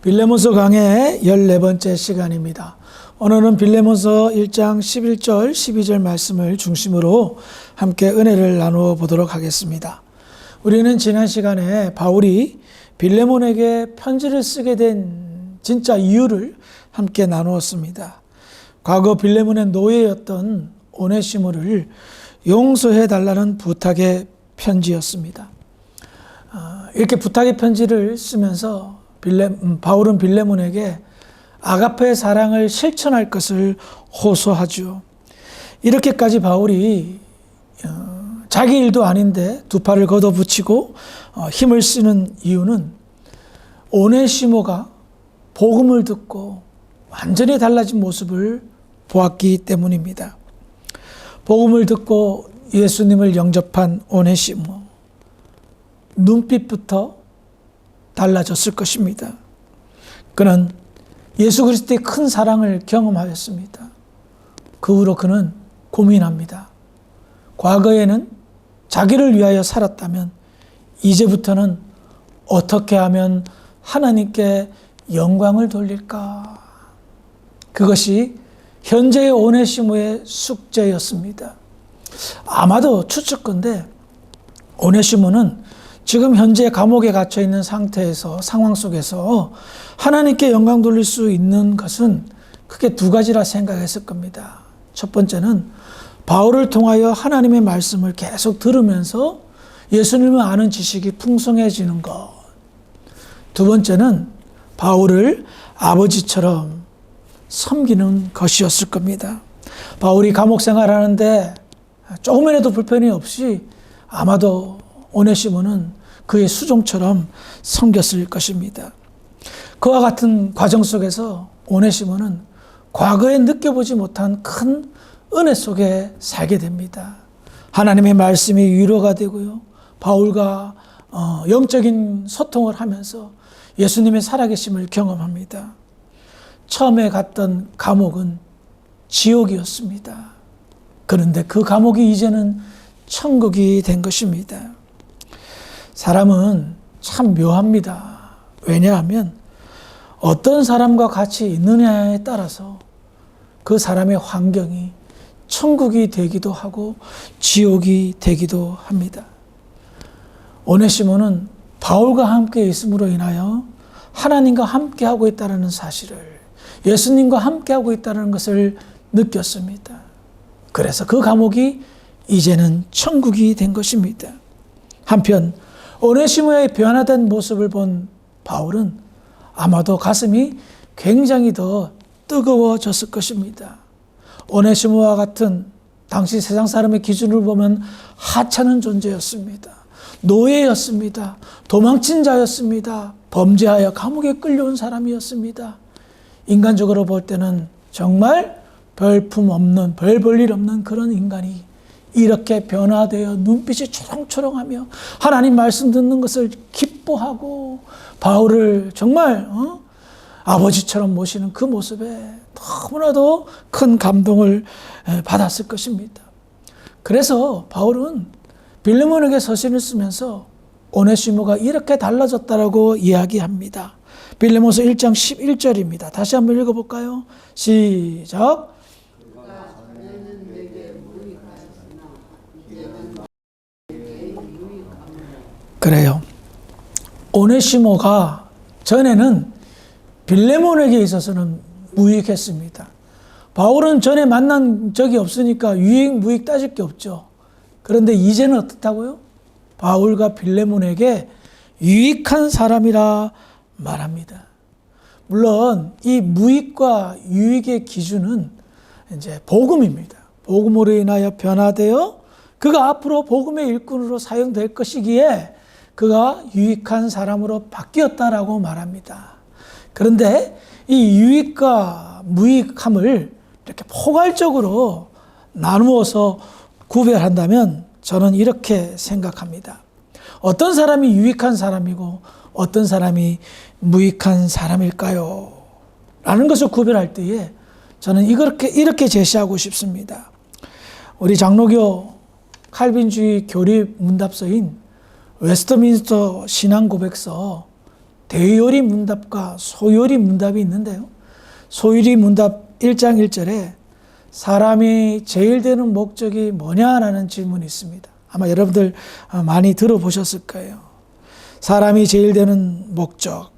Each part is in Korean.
빌레몬서 강의 14번째 시간입니다. 오늘은 빌레몬서 1장 11절, 12절 말씀을 중심으로 함께 은혜를 나누어 보도록 하겠습니다. 우리는 지난 시간에 바울이 빌레몬에게 편지를 쓰게 된 진짜 이유를 함께 나누었습니다. 과거 빌레몬의 노예였던 오네시모를 용서해 달라는 부탁의 편지였습니다. 이렇게 부탁의 편지를 쓰면서 바울은 빌레몬에게 아가페의 사랑을 실천할 것을 호소하죠. 이렇게까지 바울이 자기 일도 아닌데 두 팔을 걷어붙이고 힘을 쓰는 이유는 오네시모가 복음을 듣고 완전히 달라진 모습을 보았기 때문입니다. 복음을 듣고 예수님을 영접한 오네시모, 눈빛부터 달라졌을 것입니다. 그는 예수 그리스도의 큰 사랑을 경험하였습니다. 그 후로 그는 고민합니다. 과거에는 자기를 위하여 살았다면 이제부터는 어떻게 하면 하나님께 영광을 돌릴까? 그것이 현재의 오네시모의 숙제였습니다. 아마도 추측컨대 오네시모는 지금 현재 감옥에 갇혀 있는 상황 속에서 하나님께 영광 돌릴 수 있는 것은 크게 두 가지라 생각했을 겁니다. 첫 번째는 바울을 통하여 하나님의 말씀을 계속 들으면서 예수님을 아는 지식이 풍성해지는 것. 두 번째는 바울을 아버지처럼 섬기는 것이었을 겁니다. 바울이 감옥 생활하는데 조금이라도 불편이 없이 아마도 오네시모는 그의 수종처럼 섬겼을 것입니다. 그와 같은 과정 속에서 오네시모는 과거에 느껴보지 못한 큰 은혜 속에 살게 됩니다. 하나님의 말씀이 위로가 되고요. 바울과 영적인 소통을 하면서 예수님의 살아계심을 경험합니다. 처음에 갔던 감옥은 지옥이었습니다. 그런데 그 감옥이 이제는 천국이 된 것입니다. 사람은 참 묘합니다. 왜냐하면 어떤 사람과 같이 있느냐에 따라서 그 사람의 환경이 천국이 되기도 하고 지옥이 되기도 합니다. 오네시모는 바울과 함께 있음으로 인하여 하나님과 함께하고 있다는 사실을, 예수님과 함께하고 있다는 것을 느꼈습니다. 그래서 그 감옥이 이제는 천국이 된 것입니다. 한편 오네시모의 변화된 모습을 본 바울은 아마도 가슴이 굉장히 더 뜨거워졌을 것입니다. 오네시모와 같은 당시 세상 사람의 기준을 보면 하찮은 존재였습니다. 노예였습니다. 도망친 자였습니다. 범죄하여 감옥에 끌려온 사람이었습니다. 인간적으로 볼 때는 정말 별품 없는, 별 볼 일 없는 그런 인간이 이렇게 변화되어 눈빛이 초롱초롱하며 하나님 말씀 듣는 것을 기뻐하고 바울을 정말 아버지처럼 모시는 그 모습에 너무나도 큰 감동을 받았을 것입니다. 그래서 바울은 빌레몬에게 서신을 쓰면서 오네시모가 이렇게 달라졌다라고 이야기합니다. 빌레몬서 1장 11절입니다. 다시 한번 읽어볼까요? 시작. 그래요. 오네시모가 전에는 빌레몬에게 있어서는 무익했습니다. 바울은 전에 만난 적이 없으니까 유익, 무익 따질 게 없죠. 그런데 이제는 어떻다고요? 바울과 빌레몬에게 유익한 사람이라 말합니다. 물론 이 무익과 유익의 기준은 이제 복음입니다. 복음으로 인하여 변화되어 그가 앞으로 복음의 일꾼으로 사용될 것이기에 그가 유익한 사람으로 바뀌었다라고 말합니다. 그런데 이 유익과 무익함을 이렇게 포괄적으로 나누어서 구별한다면 저는 이렇게 생각합니다. 어떤 사람이 유익한 사람이고 어떤 사람이 무익한 사람일까요? 라는 것을 구별할 때에 저는 이렇게 제시하고 싶습니다. 우리 장로교 칼빈주의 교리 문답서인 웨스트민스터 신앙고백서 대요리 문답과 소요리 문답이 있는데요. 소요리 문답 1장 1절에 사람이 제일 되는 목적이 뭐냐라는 질문이 있습니다. 아마 여러분들 많이 들어보셨을 거예요. 사람이 제일 되는 목적.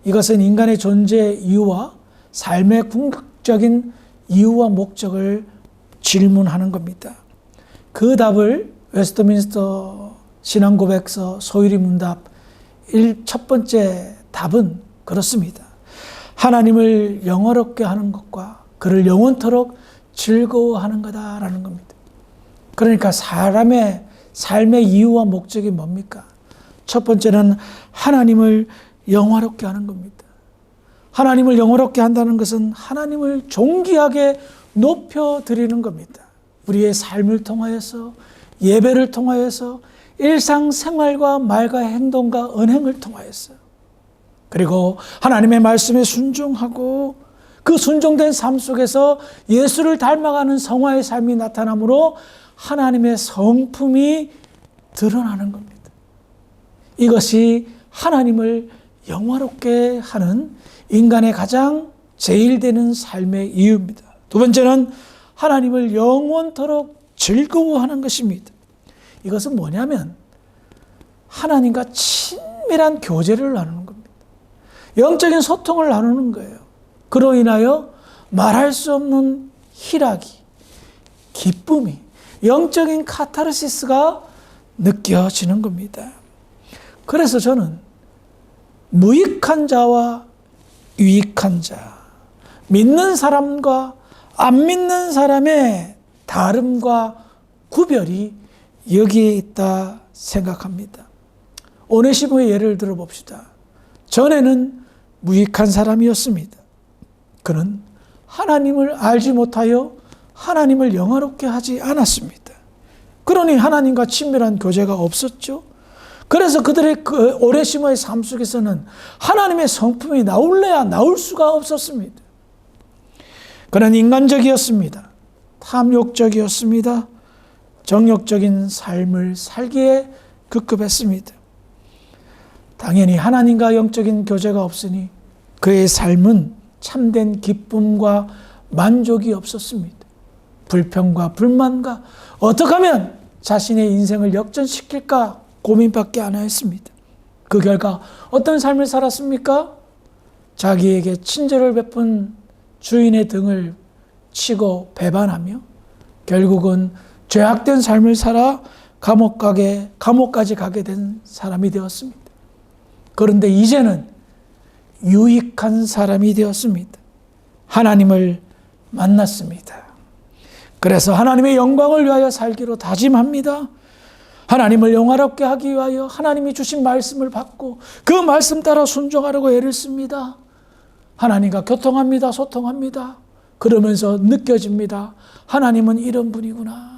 이것은 인간의 존재 이유와 삶의 궁극적인 이유와 목적을 질문하는 겁니다. 그 답을 웨스트민스터 신앙고백서 소유리 문답 첫 번째 답은 그렇습니다. 하나님을 영화롭게 하는 것과 그를 영원토록 즐거워하는 거다라는 겁니다. 그러니까 사람의 삶의 이유와 목적이 뭡니까? 첫 번째는 하나님을 영화롭게 하는 겁니다. 하나님을 영화롭게 한다는 것은 하나님을 존귀하게 높여드리는 겁니다. 우리의 삶을 통하여서, 예배를 통하여서, 일상생활과 말과 행동과 언행을 통하여서, 그리고 하나님의 말씀에 순종하고 그 순종된 삶 속에서 예수를 닮아가는 성화의 삶이 나타나므로 하나님의 성품이 드러나는 겁니다. 이것이 하나님을 영화롭게 하는 인간의 가장 제일 되는 삶의 이유입니다. 두 번째는 하나님을 영원토록 즐거워하는 것입니다. 이것은 뭐냐면 하나님과 친밀한 교제를 나누는 겁니다. 영적인 소통을 나누는 거예요. 그로 인하여 말할 수 없는 희락이, 기쁨이, 영적인 카타르시스가 느껴지는 겁니다. 그래서 저는 무익한 자와 유익한 자, 믿는 사람과 안 믿는 사람의 다름과 구별이 여기에 있다 생각합니다. 오네시모의 예를 들어봅시다. 전에는 무익한 사람이었습니다. 그는 하나님을 알지 못하여 하나님을 영화롭게 하지 않았습니다. 그러니 하나님과 친밀한 교제가 없었죠. 그래서 그들의 그 오네시모의 삶 속에서는 하나님의 성품이 나올래야 나올 수가 없었습니다. 그는 인간적이었습니다. 탐욕적이었습니다. 정욕적인 삶을 살기에 급급했습니다. 당연히 하나님과 영적인 교제가 없으니 그의 삶은 참된 기쁨과 만족이 없었습니다. 불평과 불만과 어떻게 하면 자신의 인생을 역전시킬까 고민밖에 안 하였습니다. 그 결과 어떤 삶을 살았습니까? 자기에게 친절을 베푼 주인의 등을 치고 배반하며 결국은 죄악된 삶을 살아 감옥까지 가게 된 사람이 되었습니다. 그런데 이제는 유익한 사람이 되었습니다. 하나님을 만났습니다. 그래서 하나님의 영광을 위하여 살기로 다짐합니다. 하나님을 영화롭게 하기 위하여 하나님이 주신 말씀을 받고 그 말씀 따라 순종하려고 애를 씁니다. 하나님과 교통합니다. 소통합니다. 그러면서 느껴집니다. 하나님은 이런 분이구나.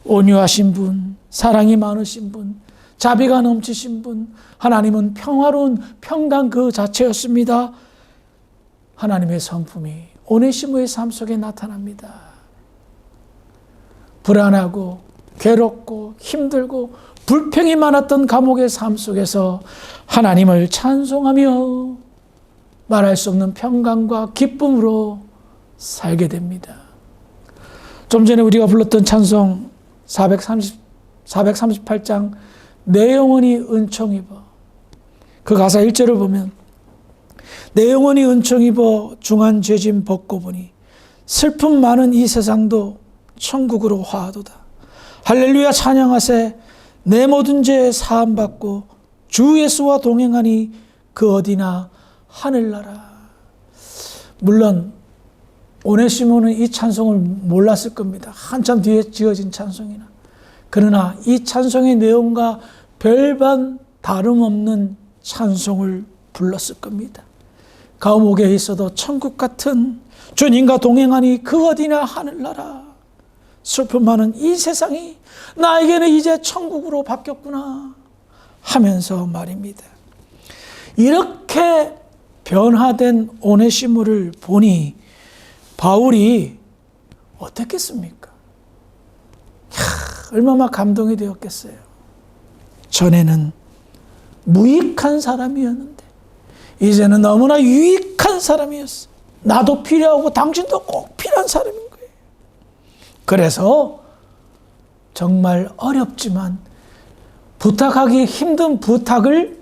온유하신 분, 사랑이 많으신 분, 자비가 넘치신 분, 하나님은 평화로운 평강 그 자체였습니다. 하나님의 성품이 오네시모의 삶 속에 나타납니다. 불안하고 괴롭고 힘들고 불평이 많았던 감옥의 삶 속에서 하나님을 찬송하며 말할 수 없는 평강과 기쁨으로 살게 됩니다. 좀 전에 우리가 불렀던 찬송 438장 내 영혼이 은총 입어, 그 가사 1절을 보면 내 영혼이 은총 입어 중한 죄짐 벗고 보니 슬픔 많은 이 세상도 천국으로 화하도다. 할렐루야 찬양하세. 내 모든 죄 사함 받고 주 예수와 동행하니 그 어디나 하늘나라. 물론 오네시모는 이 찬송을 몰랐을 겁니다. 한참 뒤에 지어진 찬송이나. 그러나 이 찬송의 내용과 별반 다름없는 찬송을 불렀을 겁니다. 감옥에 있어도 천국 같은 주님과 동행하니 그 어디나 하늘나라. 슬픔 많은 이 세상이 나에게는 이제 천국으로 바뀌었구나 하면서 말입니다. 이렇게 변화된 오네시모를 보니 바울이 어떻겠습니까? 얼마나 감동이 되었겠어요. 전에는 무익한 사람이었는데 이제는 너무나 유익한 사람이었어. 나도 필요하고 당신도 꼭 필요한 사람인 거예요. 그래서 정말 어렵지만 부탁하기 힘든 부탁을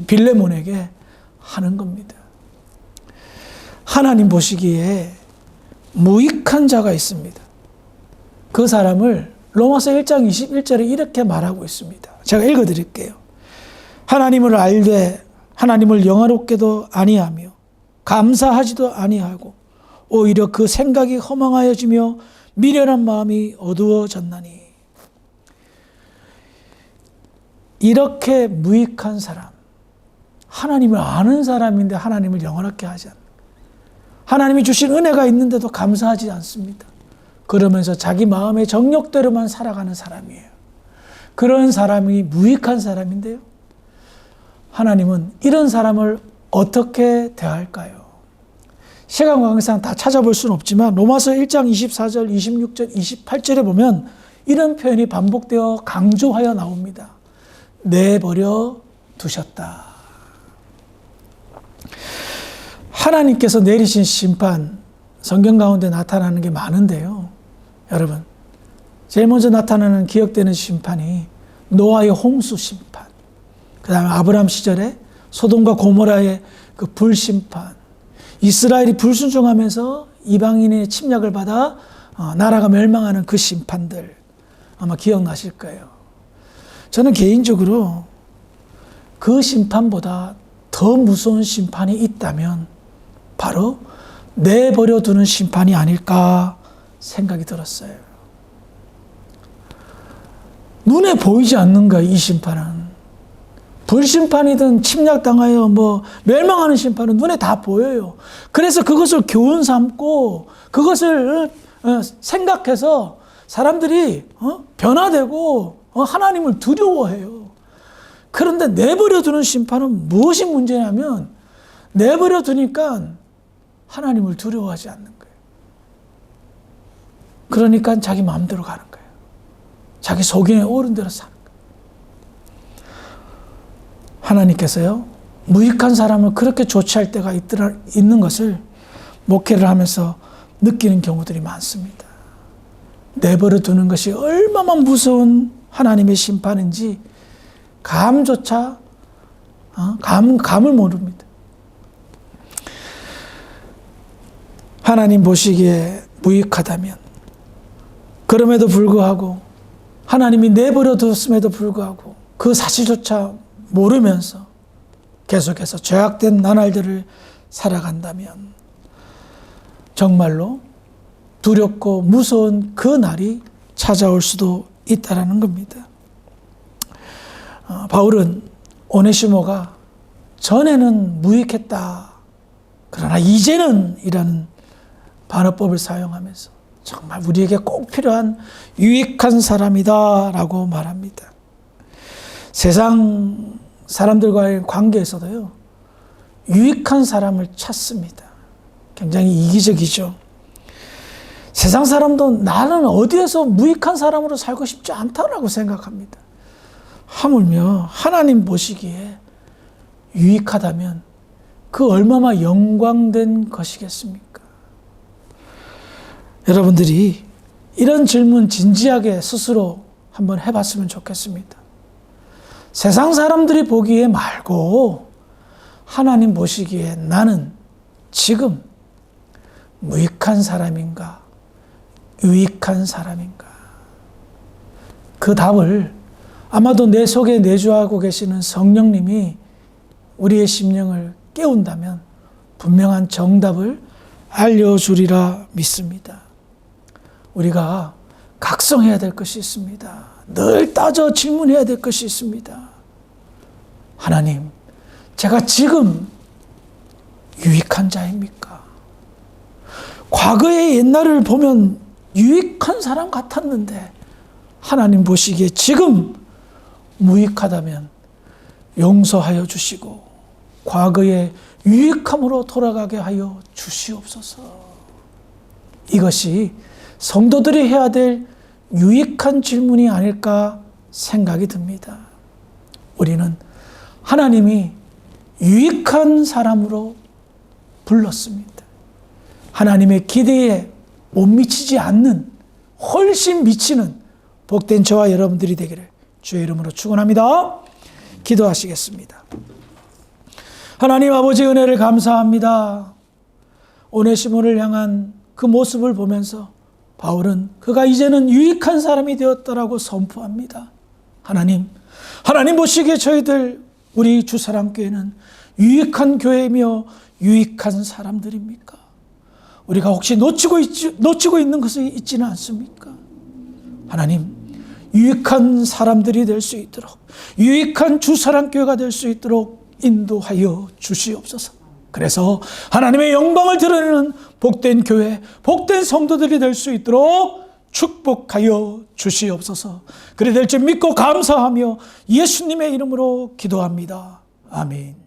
빌레몬에게 하는 겁니다. 하나님 보시기에 무익한 자가 있습니다. 그 사람을 로마서 1장 21절에 이렇게 말하고 있습니다. 제가 읽어드릴게요. 하나님을 알되 하나님을 영화롭게도 아니하며 감사하지도 아니하고 오히려 그 생각이 허망하여지며 미련한 마음이 어두워졌나니. 이렇게 무익한 사람, 하나님을 아는 사람인데 하나님을 영원하게 하지 않는, 하나님이 주신 은혜가 있는데도 감사하지 않습니다. 그러면서 자기 마음의 정욕대로만 살아가는 사람이에요. 그런 사람이 무익한 사람인데요, 하나님은 이런 사람을 어떻게 대할까요? 시간 관계상 다 찾아볼 수는 없지만 로마서 1장 24절, 26절, 28절에 보면 이런 표현이 반복되어 강조하여 나옵니다. 내버려 두셨다. 하나님께서 내리신 심판, 성경 가운데 나타나는 게 많은데요, 여러분, 제일 먼저 나타나는 기억되는 심판이 노아의 홍수 심판, 그 다음에 아브라함 시절에 소돔과 고모라의 그 불심판, 이스라엘이 불순종하면서 이방인의 침략을 받아 나라가 멸망하는 그 심판들 아마 기억나실 거예요. 저는 개인적으로 그 심판보다 더 무서운 심판이 있다면 바로 내버려 두는 심판이 아닐까 생각이 들었어요. 눈에 보이지 않는 거야, 이 심판은. 불심판이든 침략당하여 멸망하는 심판은 눈에 다 보여요. 그래서 그것을 교훈 삼고 그것을 생각해서 사람들이 변화되고 하나님을 두려워해요. 그런데 내버려 두는 심판은 무엇이 문제냐면 내버려 두니까 하나님을 두려워하지 않는 거예요. 그러니까 자기 마음대로 가는 거예요. 자기 속인에 오른 대로 사는 거예요. 하나님께서요, 무익한 사람을 그렇게 조치할 때가 있는 것을 목회를 하면서 느끼는 경우들이 많습니다. 내버려 두는 것이 얼마나 무서운 하나님의 심판인지 감을 모릅니다. 하나님 보시기에 무익하다면, 그럼에도 불구하고 하나님이 내버려 두었음에도 불구하고 그 사실조차 모르면서 계속해서 죄악된 나날들을 살아간다면 정말로 두렵고 무서운 그 날이 찾아올 수도 있다라는 겁니다. 바울은 오네시모가 전에는 무익했다, 그러나 이제는 이라는 반어법을 사용하면서 정말 우리에게 꼭 필요한 유익한 사람이다라고 말합니다. 세상 사람들과의 관계에서도요, 유익한 사람을 찾습니다. 굉장히 이기적이죠. 세상 사람도 나는 어디에서 무익한 사람으로 살고 싶지 않다라고 생각합니다. 하물며 하나님 보시기에 유익하다면 그 얼마나 영광된 것이겠습니까? 여러분들이 이런 질문 진지하게 스스로 한번 해봤으면 좋겠습니다. 세상 사람들이 보기에 말고 하나님 보시기에 나는 지금 무익한 사람인가, 유익한 사람인가? 그 답을 아마도 내 속에 내주하고 계시는 성령님이 우리의 심령을 깨운다면 분명한 정답을 알려주리라 믿습니다. 우리가 각성해야 될 것이 있습니다. 늘 따져 질문해야 될 것이 있습니다. 하나님, 제가 지금 유익한 자입니까? 과거의 옛날을 보면 유익한 사람 같았는데 하나님 보시기에 지금 무익하다면 용서하여 주시고 과거의 유익함으로 돌아가게 하여 주시옵소서. 이것이 성도들이 해야 될 유익한 질문이 아닐까 생각이 듭니다. 우리는 하나님이 유익한 사람으로 불렀습니다. 하나님의 기대에 못 미치지 않는, 훨씬 미치는 복된 저와 여러분들이 되기를 주의 이름으로 축원합니다. 기도하시겠습니다. 하나님 아버지, 은혜를 감사합니다. 오네시모를 향한 그 모습을 보면서 바울은 그가 이제는 유익한 사람이 되었다라고 선포합니다. 하나님 보시기에 저희들, 우리 주사랑교회는 유익한 교회이며 유익한 사람들입니까? 우리가 혹시 놓치고 있는 것이 있지는 않습니까? 하나님, 유익한 사람들이 될 수 있도록, 유익한 주사랑교회가 될 수 있도록 인도하여 주시옵소서. 그래서 하나님의 영광을 드러내는 복된 교회, 복된 성도들이 될 수 있도록 축복하여 주시옵소서. 그리 될 줄 믿고 감사하며 예수님의 이름으로 기도합니다. 아멘.